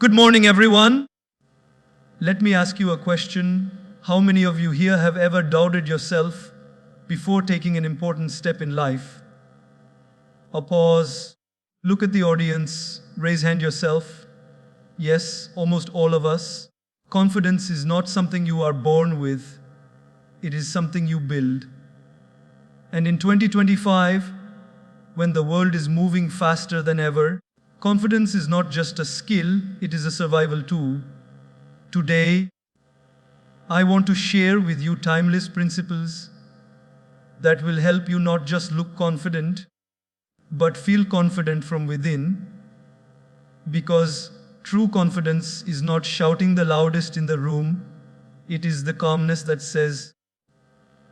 Good morning, everyone. Let me ask you a question. How many of you here have ever doubted yourself before taking an important step in life? A pause, look at the audience, raise hand yourself. Yes, almost all of us. Confidence is not something you are born with, it is something you build. And in 2025, when the world is moving faster than ever, confidence is not just a skill, it is a survival tool. Today, I want to share with you timeless principles that will help you not just look confident, but feel confident from within, because true confidence is not shouting the loudest in the room, it is the calmness that says,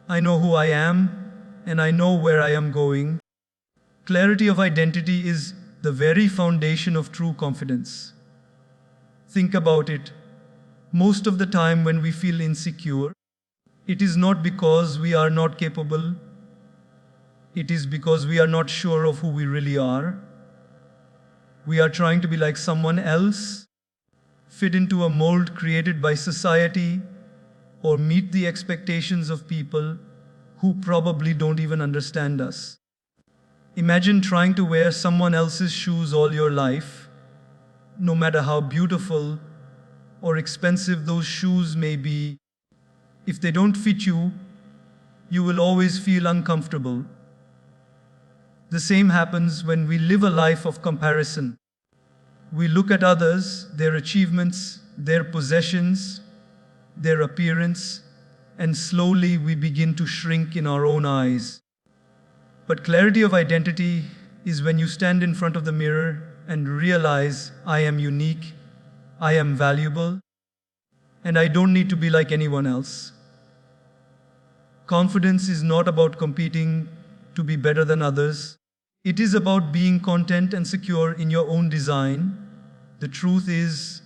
I know who I am and I know where I am going. Clarity of identity is the very foundation of true confidence. Think about it. Most of the time when we feel insecure, it is not because we are not capable, it is because we are not sure of who we really are. We are trying to be like someone else, fit into a mold created by society, or meet the expectations of people who probably don't even understand us. Imagine trying to wear someone else's shoes all your life, no matter how beautiful or expensive those shoes may be. If they don't fit you, you will always feel uncomfortable. The same happens when we live a life of comparison. We look at others, their achievements, their possessions, their appearance, and slowly we begin to shrink in our own eyes. But clarity of identity is when you stand in front of the mirror and realize, I am unique, I am valuable, and I don't need to be like anyone else. Confidence is not about competing to be better than others. It is about being content and secure in your own design. The truth is,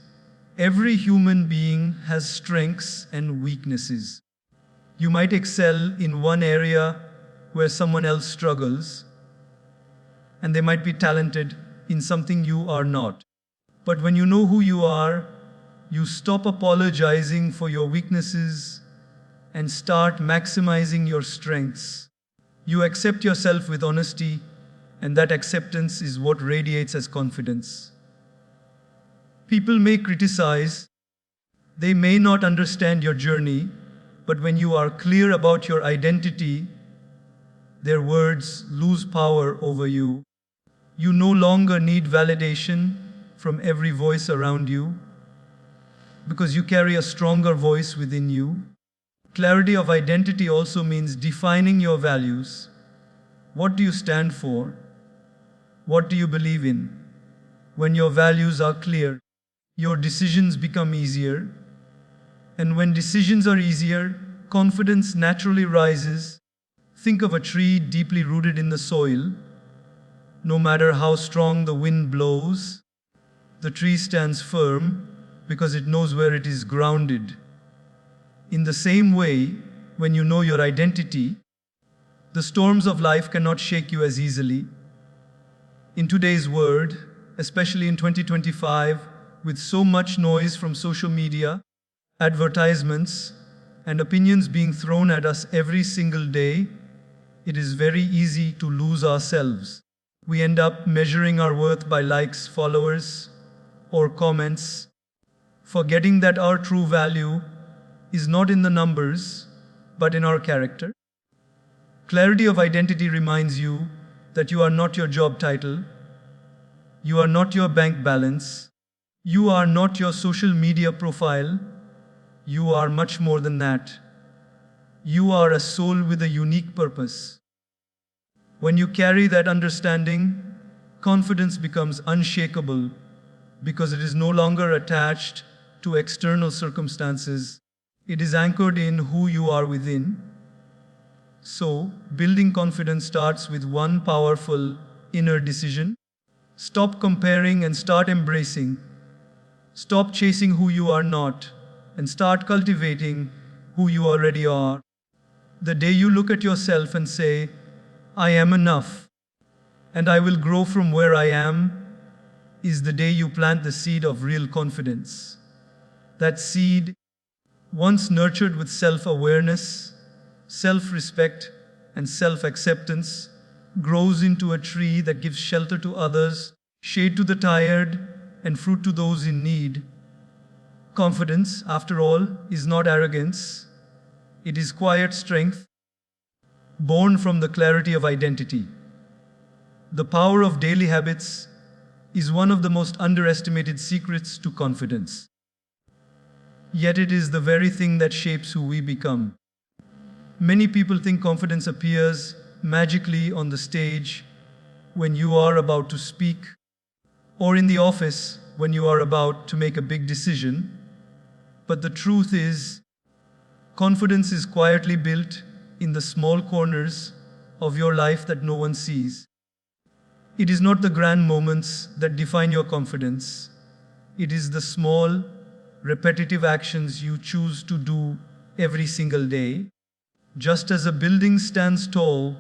every human being has strengths and weaknesses. You might excel in one area where someone else struggles, and they might be talented in something you are not. But when you know who you are, you stop apologizing for your weaknesses and start maximizing your strengths. You accept yourself with honesty, and that acceptance is what radiates as confidence. People may criticize, they may not understand your journey, but when you are clear about your identity, their words lose power over you. You no longer need validation from every voice around you because you carry a stronger voice within you. Clarity of identity also means defining your values. What do you stand for? What do you believe in? When your values are clear, your decisions become easier. And when decisions are easier, confidence naturally rises. Think of a tree deeply rooted in the soil. No matter how strong the wind blows, the tree stands firm because it knows where it is grounded. In the same way, when you know your identity, the storms of life cannot shake you as easily. In today's world, especially in 2025, with so much noise from social media, advertisements, and opinions being thrown at us every single day, it is very easy to lose ourselves. We end up measuring our worth by likes, followers, or comments, forgetting that our true value is not in the numbers, but in our character. Clarity of identity reminds you that you are not your job title, you are not your bank balance, you are not your social media profile, you are much more than that. You are a soul with a unique purpose. When you carry that understanding, confidence becomes unshakable because it is no longer attached to external circumstances. It is anchored in who you are within. So, building confidence starts with one powerful inner decision. Stop comparing and start embracing. Stop chasing who you are not and start cultivating who you already are. The day you look at yourself and say, I am enough, and I will grow from where I am, is the day you plant the seed of real confidence. That seed, once nurtured with self-awareness, self-respect, and self-acceptance, grows into a tree that gives shelter to others, shade to the tired, and fruit to those in need. Confidence, after all, is not arrogance. It is quiet strength, born from the clarity of identity. The power of daily habits is one of the most underestimated secrets to confidence. Yet it is the very thing that shapes who we become. Many people think confidence appears magically on the stage when you are about to speak, or in the office when you are about to make a big decision. But the truth is, confidence is quietly built in the small corners of your life that no one sees. It is not the grand moments that define your confidence. It is the small, repetitive actions you choose to do every single day. Just as a building stands tall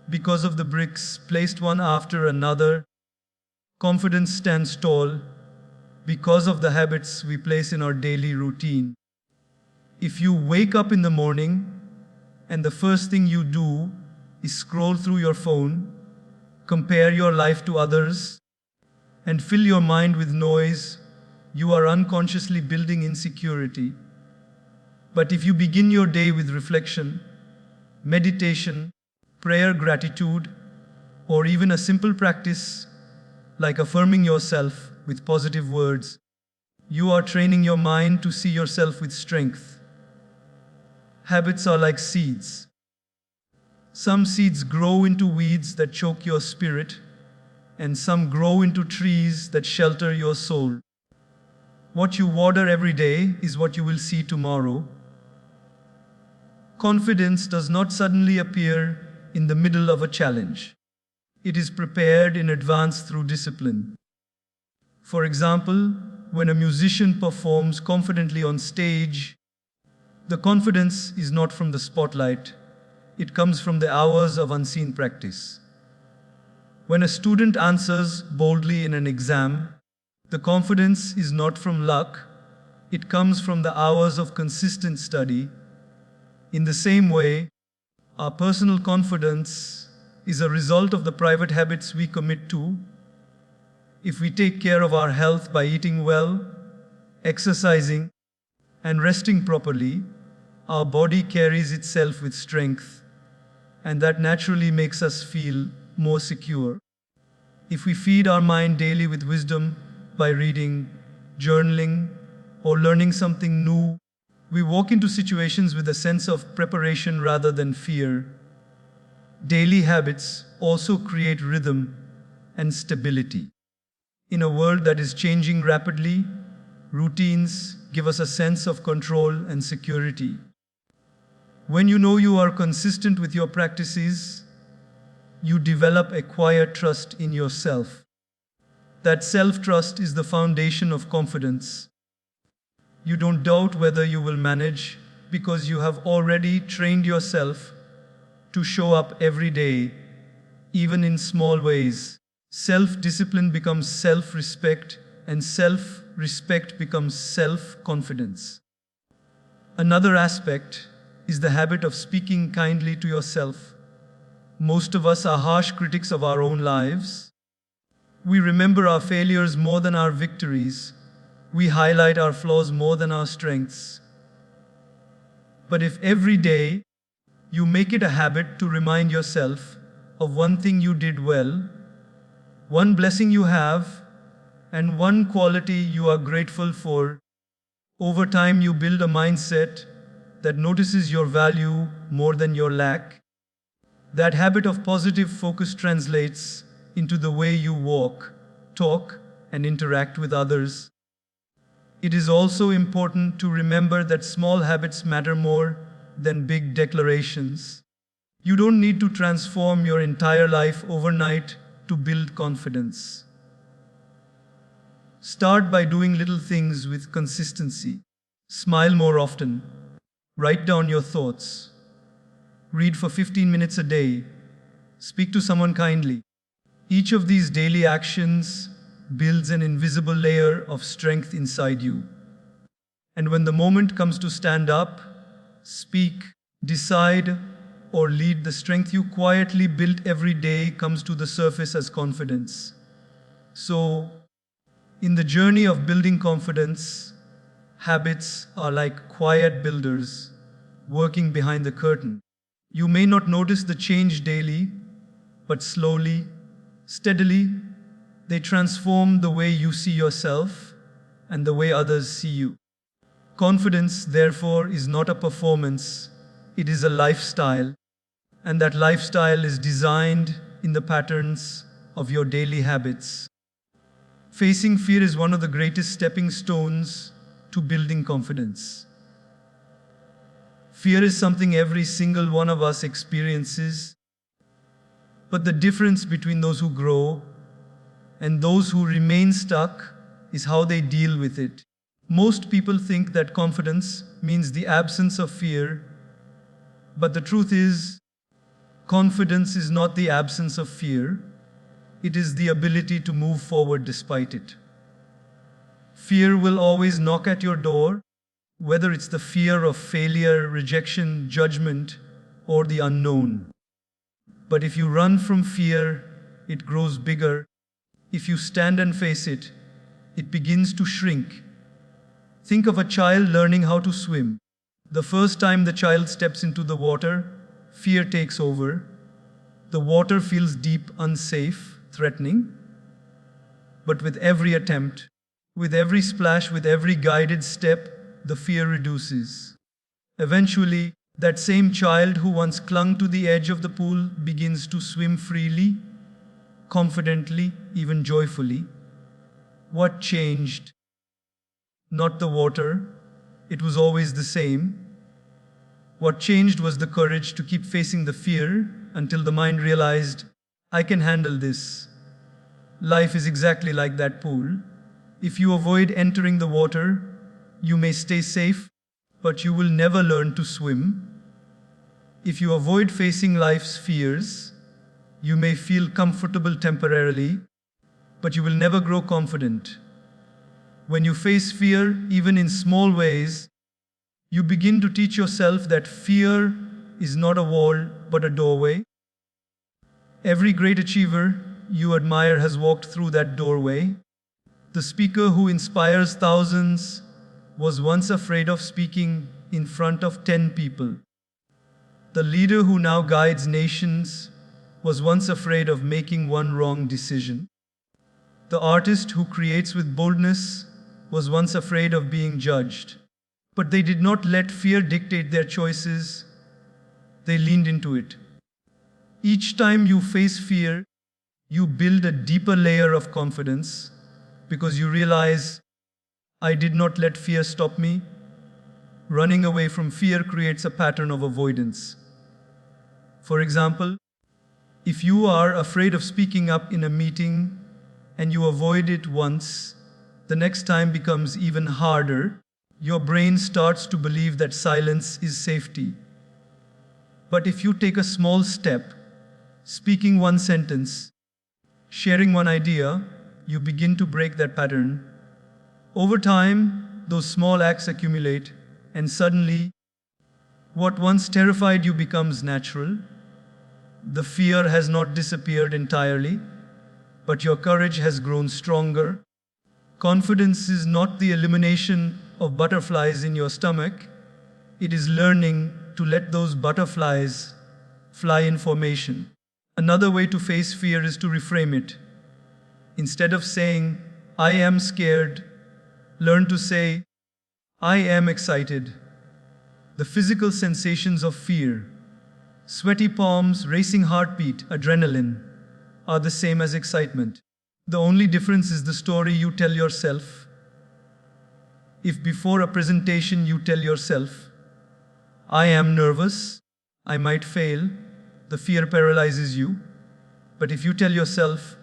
because of the bricks placed one after another, confidence stands tall because of the habits we place in our daily routine. If you wake up in the morning and the first thing you do is scroll through your phone, compare your life to others, and fill your mind with noise, you are unconsciously building insecurity. But if you begin your day with reflection, meditation, prayer, gratitude, or even a simple practice like affirming yourself with positive words, you are training your mind to see yourself with strength. Habits are like seeds. Some seeds grow into weeds that choke your spirit, and some grow into trees that shelter your soul. What you water every day is what you will see tomorrow. Confidence does not suddenly appear in the middle of a challenge. It is prepared in advance through discipline. For example, when a musician performs confidently on stage, the confidence is not from the spotlight. It comes from the hours of unseen practice. When a student answers boldly in an exam, the confidence is not from luck. It comes from the hours of consistent study. In the same way, our personal confidence is a result of the private habits we commit to. If we take care of our health by eating well, exercising, and resting properly, our body carries itself with strength, and that naturally makes us feel more secure. If we feed our mind daily with wisdom by reading, journaling, or learning something new, we walk into situations with a sense of preparation rather than fear. Daily habits also create rhythm and stability. In a world that is changing rapidly, routines give us a sense of control and security. When you know you are consistent with your practices, you develop a quiet trust in yourself. That self-trust is the foundation of confidence. You don't doubt whether you will manage because you have already trained yourself to show up every day, even in small ways. Self-discipline becomes self-respect, and self-respect becomes self-confidence. Another aspect is the habit of speaking kindly to yourself. Most of us are harsh critics of our own lives. We remember our failures more than our victories. We highlight our flaws more than our strengths. But if every day you make it a habit to remind yourself of one thing you did well, one blessing you have, and one quality you are grateful for, over time you build a mindset that notices your value more than your lack. That habit of positive focus translates into the way you walk, talk, and interact with others. It is also important to remember that small habits matter more than big declarations. You don't need to transform your entire life overnight to build confidence. Start by doing little things with consistency. Smile more often. Write down your thoughts. Read for 15 minutes a day. Speak to someone kindly. Each of these daily actions builds an invisible layer of strength inside you. And when the moment comes to stand up, speak, decide, or lead, the strength you quietly built every day comes to the surface as confidence. So, in the journey of building confidence, habits are like quiet builders working behind the curtain. You may not notice the change daily, but slowly, steadily, they transform the way you see yourself and the way others see you. Confidence, therefore, is not a performance, it is a lifestyle, and that lifestyle is designed in the patterns of your daily habits. Facing fear is one of the greatest stepping stones to building confidence. Fear is something every single one of us experiences, but the difference between those who grow and those who remain stuck is how they deal with it. Most people think that confidence means the absence of fear, but the truth is, confidence is not the absence of fear, it is the ability to move forward despite it. Fear will always knock at your door, whether it's the fear of failure, rejection, judgment, or the unknown. But if you run from fear, it grows bigger. If you stand and face it, it begins to shrink. Think of a child learning how to swim. The first time the child steps into the water, fear takes over. The water feels deep, unsafe, threatening. But with every attempt, with every splash, with every guided step, the fear reduces. Eventually, that same child who once clung to the edge of the pool begins to swim freely, confidently, even joyfully. What changed? Not the water, it was always the same. What changed was the courage to keep facing the fear until the mind realized, I can handle this. Life is exactly like that pool. If you avoid entering the water, you may stay safe, but you will never learn to swim. If you avoid facing life's fears, you may feel comfortable temporarily, but you will never grow confident. When you face fear, even in small ways, you begin to teach yourself that fear is not a wall, but a doorway. Every great achiever you admire has walked through that doorway. The speaker who inspires thousands was once afraid of speaking in front of 10 people. The leader who now guides nations was once afraid of making one wrong decision. The artist who creates with boldness was once afraid of being judged. But they did not let fear dictate their choices, they leaned into it. Each time you face fear, you build a deeper layer of confidence because you realize, I did not let fear stop me. Running away from fear creates a pattern of avoidance. For example, if you are afraid of speaking up in a meeting and you avoid it once, the next time becomes even harder. Your brain starts to believe that silence is safety. But if you take a small step, speaking one sentence, sharing one idea, you begin to break that pattern. Over time, those small acts accumulate, and suddenly, what once terrified you becomes natural. The fear has not disappeared entirely, but your courage has grown stronger. Confidence is not the elimination of butterflies in your stomach, it is learning to let those butterflies fly in formation. Another way to face fear is to reframe it. Instead of saying, I am scared, learn to say, I am excited. The physical sensations of fear, sweaty palms, racing heartbeat, adrenaline, are the same as excitement. The only difference is the story you tell yourself. If before a presentation you tell yourself, I am nervous, I might fail, the fear paralyzes you. But if you tell yourself,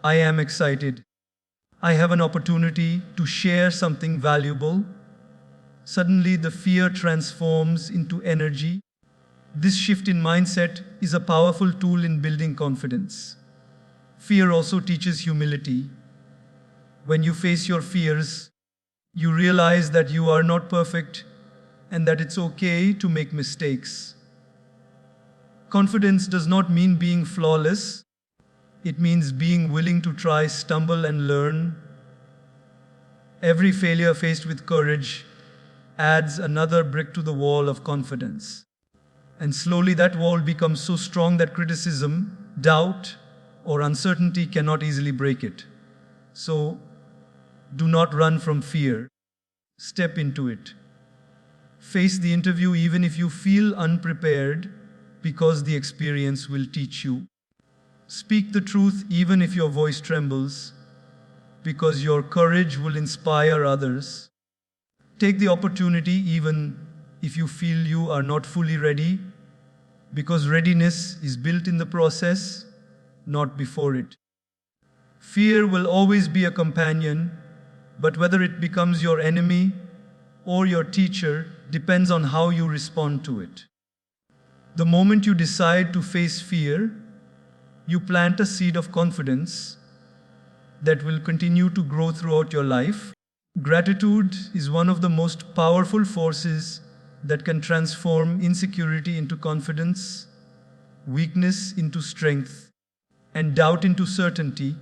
I am excited, I have an opportunity to share something valuable, suddenly the fear transforms into energy. This shift in mindset is a powerful tool in building confidence. Fear also teaches humility. When you face your fears, you realize that you are not perfect and that it's okay to make mistakes. Confidence does not mean being flawless. It means being willing to try, stumble, and learn. Every failure faced with courage adds another brick to the wall of confidence. And slowly that wall becomes so strong that criticism, doubt, or uncertainty cannot easily break it. So, do not run from fear. Step into it. Face the interview even if you feel unprepared, because the experience will teach you. Speak the truth even if your voice trembles, because your courage will inspire others. Take the opportunity even if you feel you are not fully ready, because readiness is built in the process, not before it. Fear will always be a companion, but whether it becomes your enemy or your teacher depends on how you respond to it. The moment you decide to face fear, you plant a seed of confidence that will continue to grow throughout your life. Gratitude is one of the most powerful forces that can transform insecurity into confidence, weakness into strength, and doubt into certainty.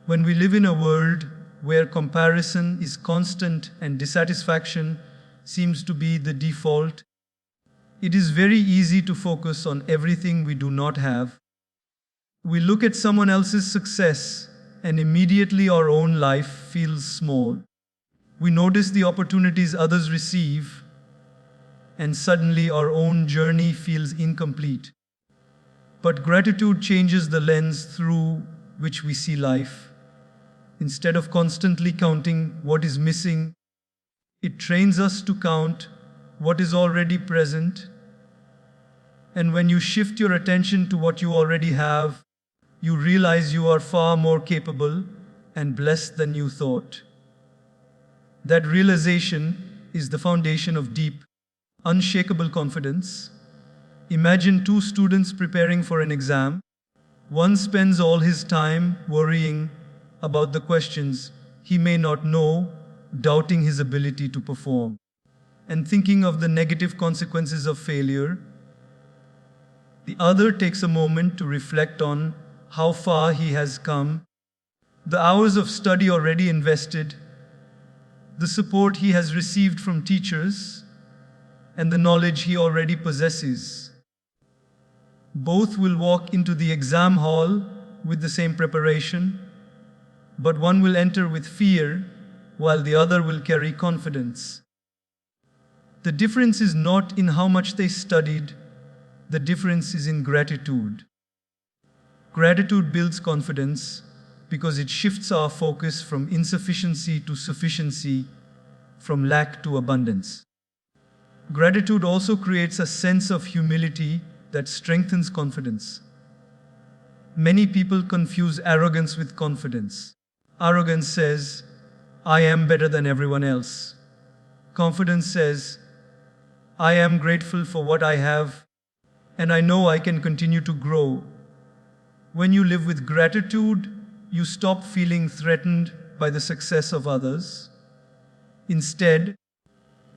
When we live in a world where comparison is constant and dissatisfaction seems to be the default, it is very easy to focus on everything we do not have. We look at someone else's success and immediately our own life feels small. We notice the opportunities others receive, and suddenly our own journey feels incomplete. But gratitude changes the lens through which we see life. Instead of constantly counting what is missing, it trains us to count what is already present. And when you shift your attention to what you already have, you realize you are far more capable and blessed than you thought. That realization is the foundation of deep, unshakable confidence. Imagine two students preparing for an exam. One spends all his time worrying about the questions he may not know, doubting his ability to perform, and thinking of the negative consequences of failure. The other takes a moment to reflect on how far he has come, the hours of study already invested, the support he has received from teachers, and the knowledge he already possesses. Both will walk into the exam hall with the same preparation, but one will enter with fear while the other will carry confidence. The difference is not in how much they studied, the difference is in gratitude. Gratitude builds confidence because it shifts our focus from insufficiency to sufficiency, from lack to abundance. Gratitude also creates a sense of humility that strengthens confidence. Many people confuse arrogance with confidence. Arrogance says, I am better than everyone else. Confidence says, I am grateful for what I have, and I know I can continue to grow. When you live with gratitude, you stop feeling threatened by the success of others. Instead,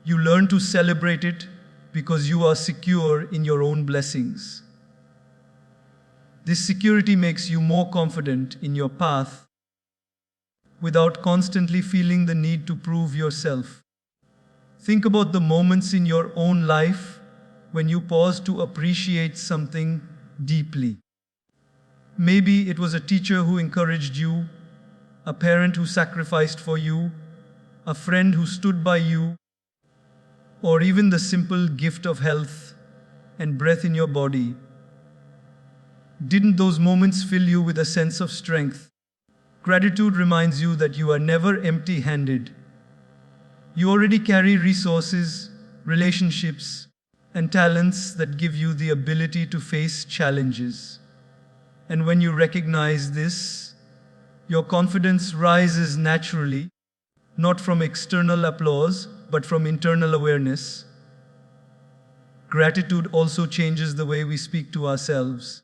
you learn to celebrate it because you are secure in your own blessings. This security makes you more confident in your path without constantly feeling the need to prove yourself. Think about the moments in your own life when you pause to appreciate something deeply. Maybe it was a teacher who encouraged you, a parent who sacrificed for you, a friend who stood by you, or even the simple gift of health and breath in your body. Didn't those moments fill you with a sense of strength? Gratitude reminds you that you are never empty-handed. You already carry resources, relationships, and talents that give you the ability to face challenges. And when you recognize this, your confidence rises naturally, not from external applause, but from internal awareness. Gratitude also changes the way we speak to ourselves.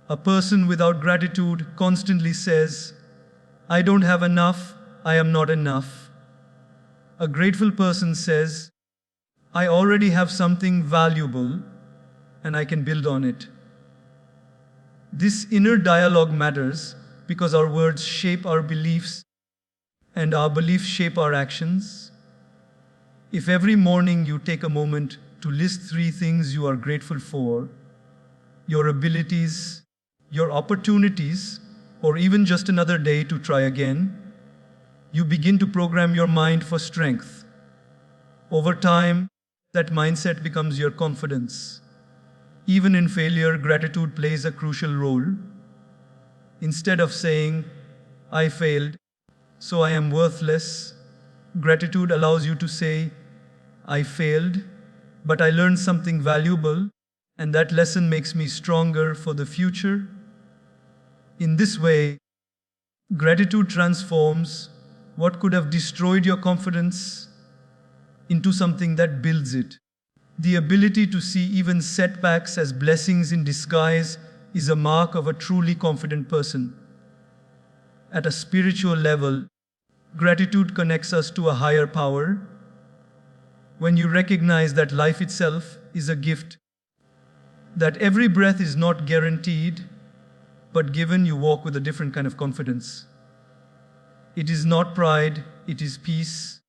A person without gratitude constantly says, I don't have enough, I am not enough. A grateful person says, I already have something valuable and I can build on it. This inner dialogue matters because our words shape our beliefs and our beliefs shape our actions. If every morning you take a moment to list 3 things you are grateful for, your abilities, your opportunities, or even just another day to try again, you begin to program your mind for strength. Over time, that mindset becomes your confidence. Even in failure, gratitude plays a crucial role. Instead of saying, I failed, so I am worthless, gratitude allows you to say, I failed, but I learned something valuable, and that lesson makes me stronger for the future. In this way, gratitude transforms what could have destroyed your confidence into something that builds it. The ability to see even setbacks as blessings in disguise is a mark of a truly confident person. At a spiritual level, gratitude connects us to a higher power. When you recognize that life itself is a gift, that every breath is not guaranteed, but given, you walk with a different kind of confidence. It is not pride, it is peace.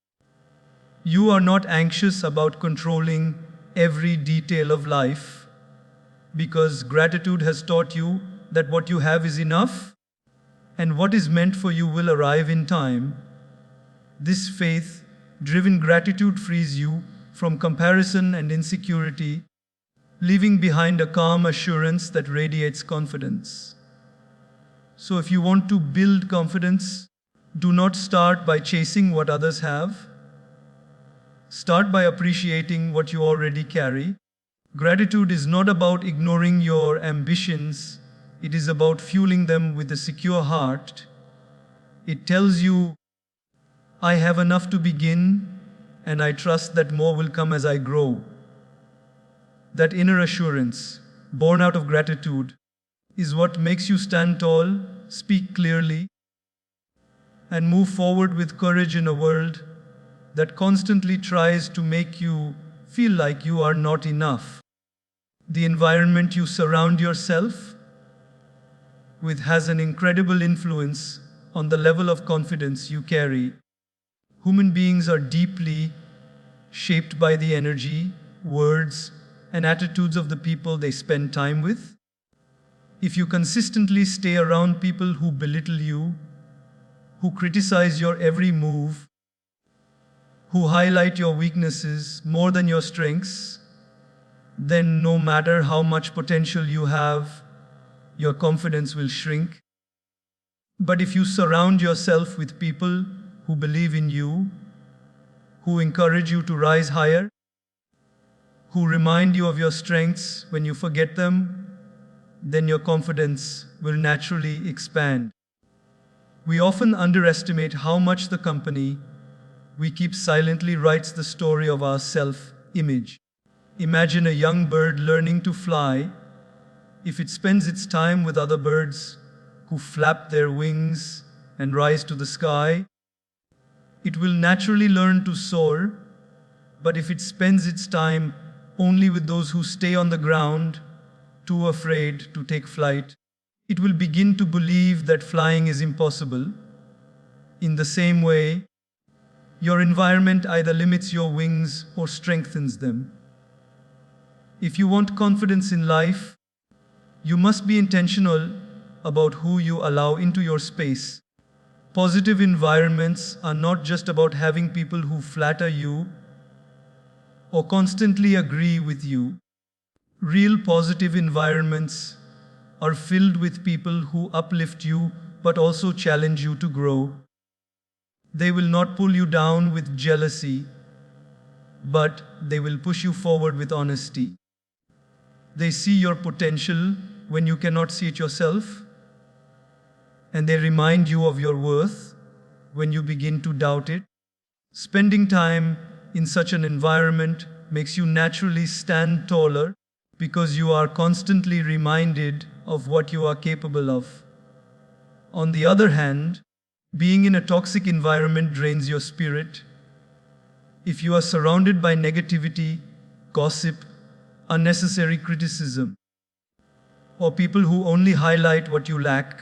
You are not anxious about controlling every detail of life because gratitude has taught you that what you have is enough and what is meant for you will arrive in time. This faith-driven gratitude frees you from comparison and insecurity, leaving behind a calm assurance that radiates confidence. So if you want to build confidence, do not start by chasing what others have. Start by appreciating what you already carry. Gratitude is not about ignoring your ambitions, it is about fueling them with a secure heart. It tells you, I have enough to begin, and I trust that more will come as I grow. That inner assurance, born out of gratitude, is what makes you stand tall, speak clearly, and move forward with courage in a world that constantly tries to make you feel like you are not enough. The environment you surround yourself with has an incredible influence on the level of confidence you carry. Human beings are deeply shaped by the energy, words, and attitudes of the people they spend time with. If you consistently stay around people who belittle you, who criticize your every move, who highlight your weaknesses more than your strengths, then no matter how much potential you have, your confidence will shrink. But if you surround yourself with people who believe in you, who encourage you to rise higher, who remind you of your strengths when you forget them, then your confidence will naturally expand. We often underestimate how much the company we keep silently writes the story of our self-image. Imagine a young bird learning to fly. If it spends its time with other birds who flap their wings and rise to the sky, it will naturally learn to soar. But if it spends its time only with those who stay on the ground, too afraid to take flight, it will begin to believe that flying is impossible. In the same way, your environment either limits your wings or strengthens them. If you want confidence in life, you must be intentional about who you allow into your space. Positive environments are not just about having people who flatter you or constantly agree with you. Real positive environments are filled with people who uplift you but also challenge you to grow. They will not pull you down with jealousy, but they will push you forward with honesty. They see your potential when you cannot see it yourself, and they remind you of your worth when you begin to doubt it. Spending time in such an environment makes you naturally stand taller because you are constantly reminded of what you are capable of. On the other hand, Being in a toxic environment drains your spirit. If you are surrounded by negativity, gossip, unnecessary criticism, or people who only highlight what you lack,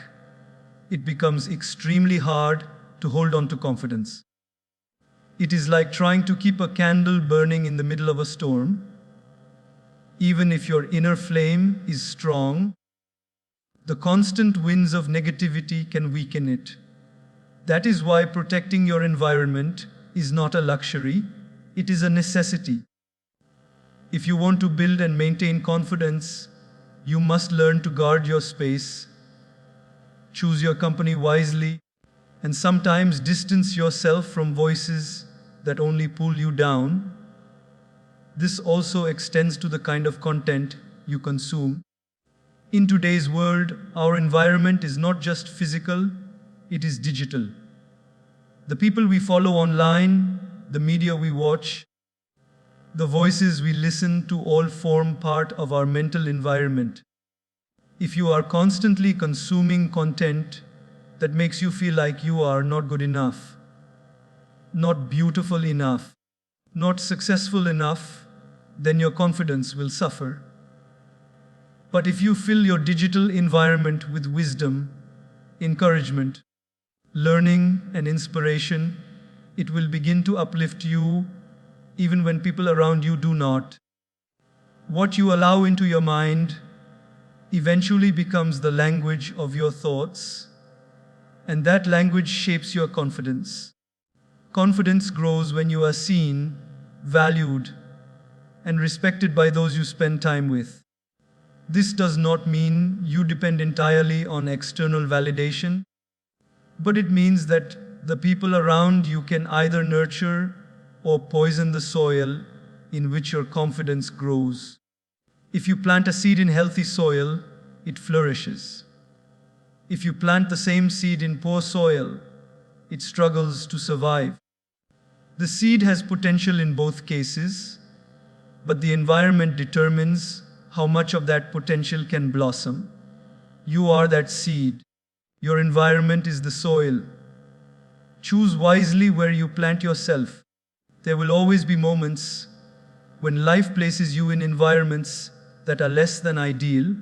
it becomes extremely hard to hold on to confidence. It is like trying to keep a candle burning in the middle of a storm. Even if your inner flame is strong, the constant winds of negativity can weaken it. That is why protecting your environment is not a luxury, it is a necessity. If you want to build and maintain confidence, you must learn to guard your space, choose your company wisely, and sometimes distance yourself from voices that only pull you down. This also extends to the kind of content you consume. In today's world, our environment is not just physical, it is digital. The people we follow online, the media we watch, the voices we listen to all form part of our mental environment. If you are constantly consuming content that makes you feel like you are not good enough, not beautiful enough, not successful enough, then your confidence will suffer. But if you fill your digital environment with wisdom, encouragement, learning, and inspiration, it will begin to uplift you even when people around you do not. What you allow into your mind eventually becomes the language of your thoughts, and that language shapes your confidence. Confidence grows when you are seen, valued, and respected by those you spend time with. This does not mean you depend entirely on external validation, but it means that the people around you can either nurture or poison the soil in which your confidence grows. If you plant a seed in healthy soil, it flourishes. If you plant the same seed in poor soil, it struggles to survive. The seed has potential in both cases, but the environment determines how much of that potential can blossom. You are that seed. Your environment is the soil. Choose wisely where you plant yourself. There will always be moments when life places you in environments that are less than ideal.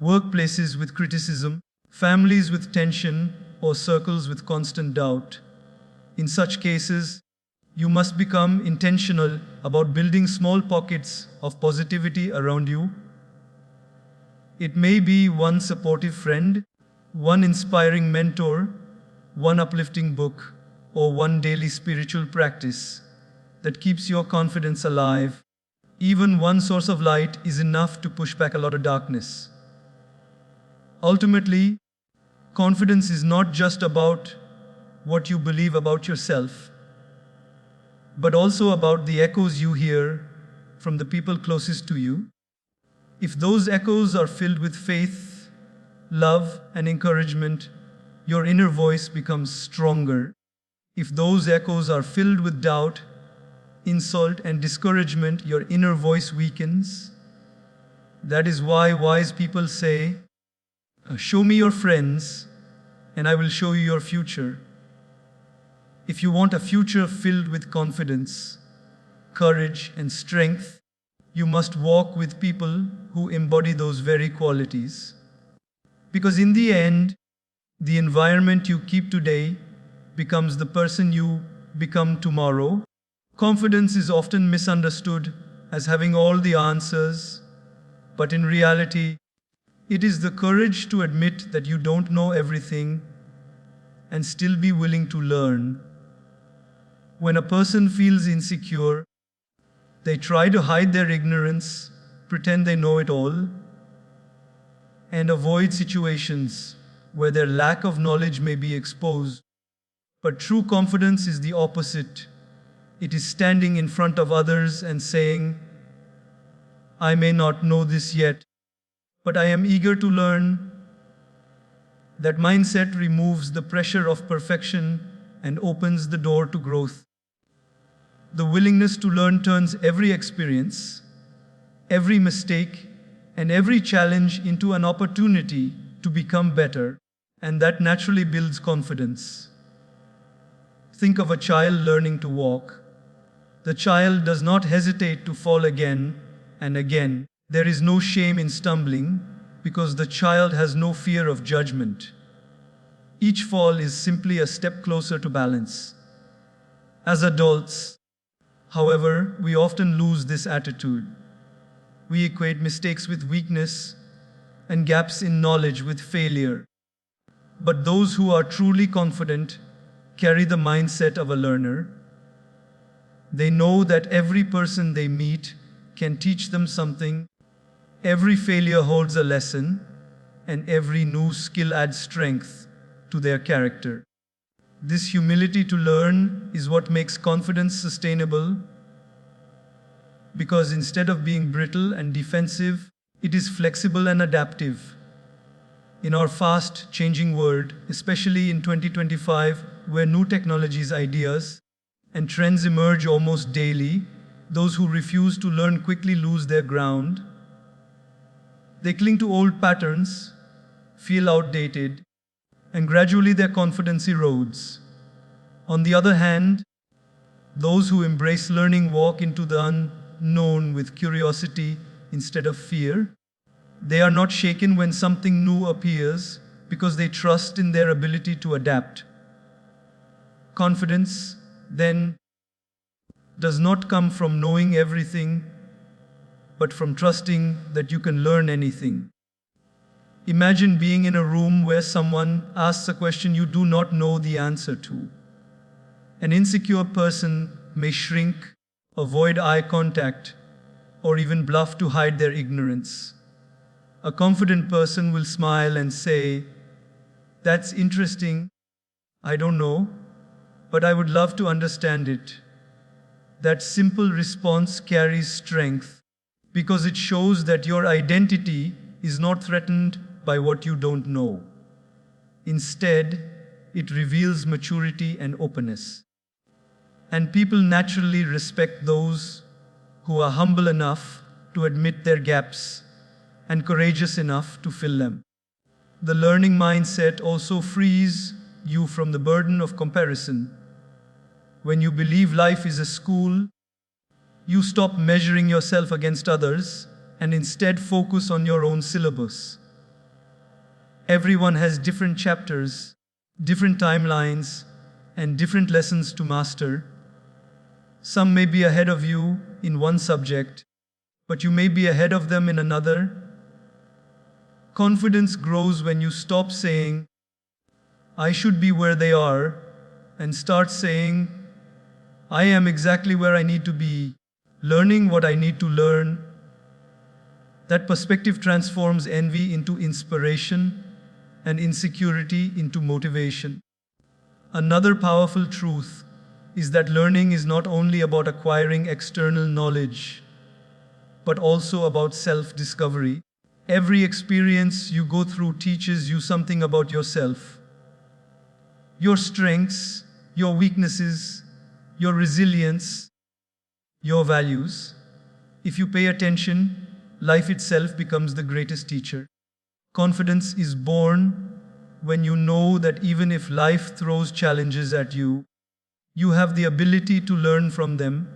Workplaces with criticism, families with tension, or circles with constant doubt. In such cases, you must become intentional about building small pockets of positivity around you. It may be one supportive friend, one inspiring mentor, one uplifting book, or one daily spiritual practice that keeps your confidence alive. Even one source of light is enough to push back a lot of darkness. Ultimately, confidence is not just about what you believe about yourself, but also about the echoes you hear from the people closest to you. If those echoes are filled with faith, love, and encouragement, your inner voice becomes stronger. If those echoes are filled with doubt, insult, and discouragement, your inner voice weakens. That is why wise people say, "Show me your friends, and I will show you your future." If you want a future filled with confidence, courage, and strength, you must walk with people who embody those very qualities. Because in the end, the environment you keep today becomes the person you become tomorrow. Confidence is often misunderstood as having all the answers, but in reality, it is the courage to admit that you don't know everything and still be willing to learn. When a person feels insecure, they try to hide their ignorance, pretend they know it all, and avoid situations where their lack of knowledge may be exposed. But true confidence is the opposite. It is standing in front of others and saying, "I may not know this yet, but I am eager to learn." That mindset removes the pressure of perfection and opens the door to growth. The willingness to learn turns every experience, every mistake, and every challenge into an opportunity to become better. and that naturally builds confidence. Think of a child learning to walk. The child does not hesitate to fall again and again. There is no shame in stumbling because the child has no fear of judgment. Each fall is simply a step closer to balance. As adults, however, we often lose this attitude. We equate mistakes with weakness and gaps in knowledge with failure. But those who are truly confident carry the mindset of a learner. They know that every person they meet can teach them something. Every failure holds a lesson, and every new skill adds strength to their character. This humility to learn is what makes confidence sustainable, because instead of being brittle and defensive, it is flexible and adaptive. In our fast-changing world, especially in 2025, where new technologies, ideas, and trends emerge almost daily, those who refuse to learn quickly lose their ground. They cling to old patterns, feel outdated, and gradually their confidence erodes. On the other hand, those who embrace learning walk into the unknown with curiosity instead of fear. They are not shaken when something new appears because they trust in their ability to adapt. Confidence, then, does not come from knowing everything, but from trusting that you can learn anything. Imagine being in a room where someone asks a question you do not know the answer to. An insecure person may shrink, avoid eye contact, or even bluff to hide their ignorance. A confident person will smile and say, "That's interesting. I don't know, but I would love to understand it." That simple response carries strength because it shows that your identity is not threatened by what you don't know. Instead, it reveals maturity and openness. And people naturally respect those who are humble enough to admit their gaps and courageous enough to fill them. The learning mindset also frees you from the burden of comparison. When you believe life is a school, you stop measuring yourself against others and instead focus on your own syllabus. Everyone has different chapters, different timelines, and different lessons to master. Some may be ahead of you in one subject, but you may be ahead of them in another. Confidence grows when you stop saying, "I should be where they are," and start saying, "I am exactly where I need to be, learning what I need to learn." That perspective transforms envy into inspiration and insecurity into motivation. Another powerful truth is that learning is not only about acquiring external knowledge, but also about self-discovery. Every experience you go through teaches you something about yourself. Your strengths, your weaknesses, your resilience, your values. If you pay attention, life itself becomes the greatest teacher. Confidence is born when you know that even if life throws challenges at you, you have the ability to learn from them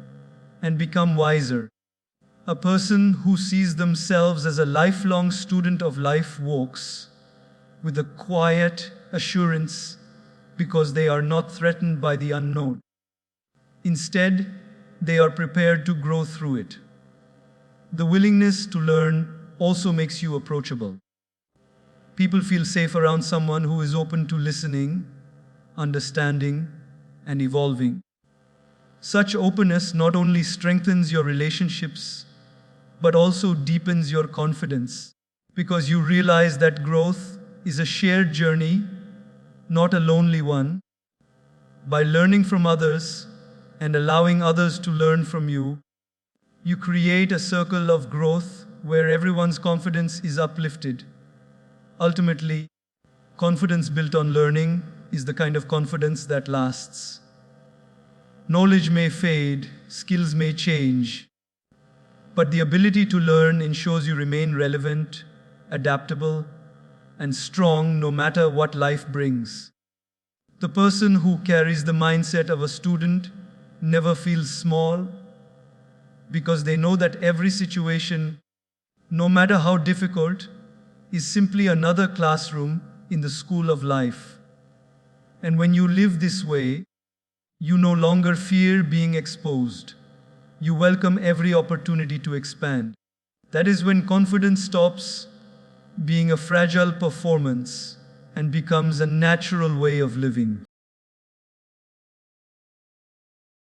and become wiser. A person who sees themselves as a lifelong student of life walks with a quiet assurance because they are not threatened by the unknown. Instead, they are prepared to grow through it. The willingness to learn also makes you approachable. People feel safe around someone who is open to listening, understanding, and evolving. Such openness not only strengthens your relationships, but also deepens your confidence, because you realize that growth is a shared journey, not a lonely one. By learning from others and allowing others to learn from you, you create a circle of growth where everyone's confidence is uplifted. Ultimately, confidence built on learning is the kind of confidence that lasts. Knowledge may fade, skills may change, but the ability to learn ensures you remain relevant, adaptable, and strong no matter what life brings. The person who carries the mindset of a student never feels small because they know that every situation, no matter how difficult, is simply another classroom in the school of life. And when you live this way, you no longer fear being exposed. You welcome every opportunity to expand. That is when confidence stops being a fragile performance and becomes a natural way of living.